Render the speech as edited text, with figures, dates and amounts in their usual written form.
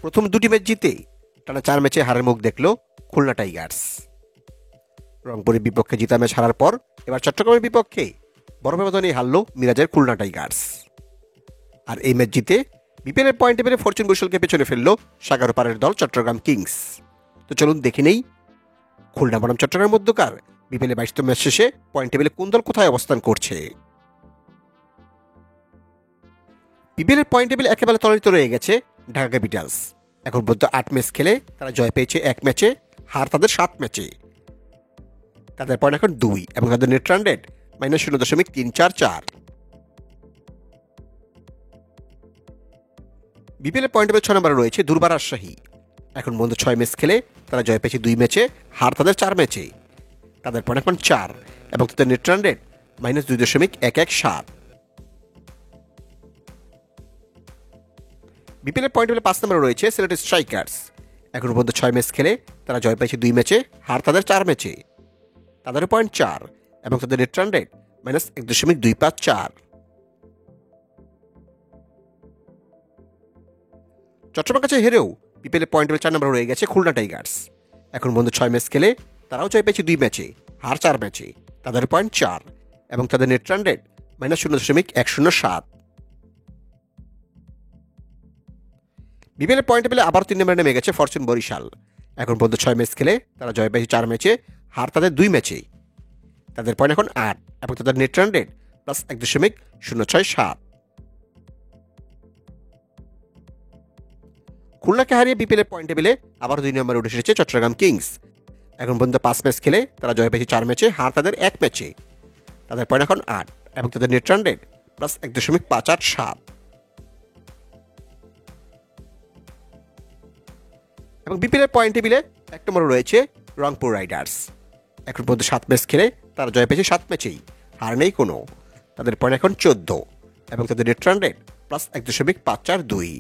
প্রথম দুটি ম্যাচ জিতে টানা 4 ম্যাচে হারের মুখ দেখল খুলনা টাইগার্স। রংপুরের বিপক্ষে জিতা ম্যাচ হারার পর এবার চট্টগ্রামের বিপক্ষে বড় ব্যবধানে হারল মিরাজের খুলনা টাইগার্স। আর এই ম্যাচ জিতে বিপিএলের পয়েন্ট টেবিলে ফরচুন বরিশালকে পেছনে ফেলল সাগর পাড়ের দল চট্টগ্রাম কিংস। তো চলুন দেখে নেই খুলনা বনাম চট্টগ্রামের মধ্যকার বিপিএলের 22তম ম্যাচ শেষে পয়েন্ট টেবিলে কোন দল কোথায় অবস্থান করছে। বিপিএলের পয়েন্ট টেবিল একেবারে তলানিতে রয়ে গেছে ঢাকা ক্যাপিটালস। এখন পর্যন্ত 8 ম্যাচ খেলে তারা জয় পেয়েছে 1 ম্যাচে, হার তাদের 7 ম্যাচে। তাদের পয়েন্ট এখন 2 এবং তাদের নেট রান রেট -0.344। বিপিএলের পয়েন্ট টেবিল 6 নম্বরে রয়েছে দুর্বা রাজশাহী। এখন পর্যন্ত 6 ম্যাচ খেলে তারা জয় পেয়েছে 2 ম্যাচে, হার তাদের 4 ম্যাচে। তাদের পয়েন্ট এখন 4 এবং তাদের নেট রান রেট -2.117। বিপিএলের পয়েন্ট টেবিলে 5 নম্বরে রয়েছে সিলেট স্ট্রাইকার্স। এখন পর্যন্ত 6 ম্যাচ খেলে তারা জয় পেয়েছে 2 ম্যাচে, হার তাদের 4 ম্যাচে। তাদের পয়েন্ট 4 এবং তাদের নেট রান রেট -1.254। চট্টগ্রামের কাছে হেরেও বিপিএলের পয়েন্ট টেবিল 4 নম্বরে রয়ে গেছে খুলনা টাইগার্স। এখন পর্যন্ত 6 ম্যাচ খেলে তারাও জয় পেয়েছে 2 ম্যাচে, হার 4 ম্যাচে। তাদের পয়েন্ট 4 এবং তাদের নেট রান রেট -0.107। বিপিএলের পয়েন্ট টেবিলে আবার 3 নম্বরে নেমে গেছে ফরচুন বরিশাল। এখন পর্যন্ত 6 ম্যাচ খেলে তারা জয় পেয়েছে 4 ম্যাচে, হার তাদের 2 ম্যাচে। তাদের পয়েন্ট এখন 8 এবং তাদের নেট রান রেট +1.067। খুলনাকে হারিয়ে বিপিএলের পয়েন্ট টেবিলে আবার 2 নম্বরে উঠে এসেছে চট্টগ্রাম কিংস। এখন পর্যন্ত 5 ম্যাচ খেলে তারা জয় পেয়েছে 4 ম্যাচে, হার তাদের 1 ম্যাচে। তাদের পয়েন্ট এখন 8 এবং তাদের নেট রান রেট +1.587। এবং বিপিএলের পয়েন্ট টেবিলে 1 নম্বরে রয়েছে রংপুর রাইডার্স। এখন পর্যন্ত 7 ম্যাচ খেলে তারা জয় পেয়েছে 7 ম্যাচেই, হার নেই কোনো। তাদের পয়েন্ট এখন 14 এবং তাদের নেট রান রেট +1.542।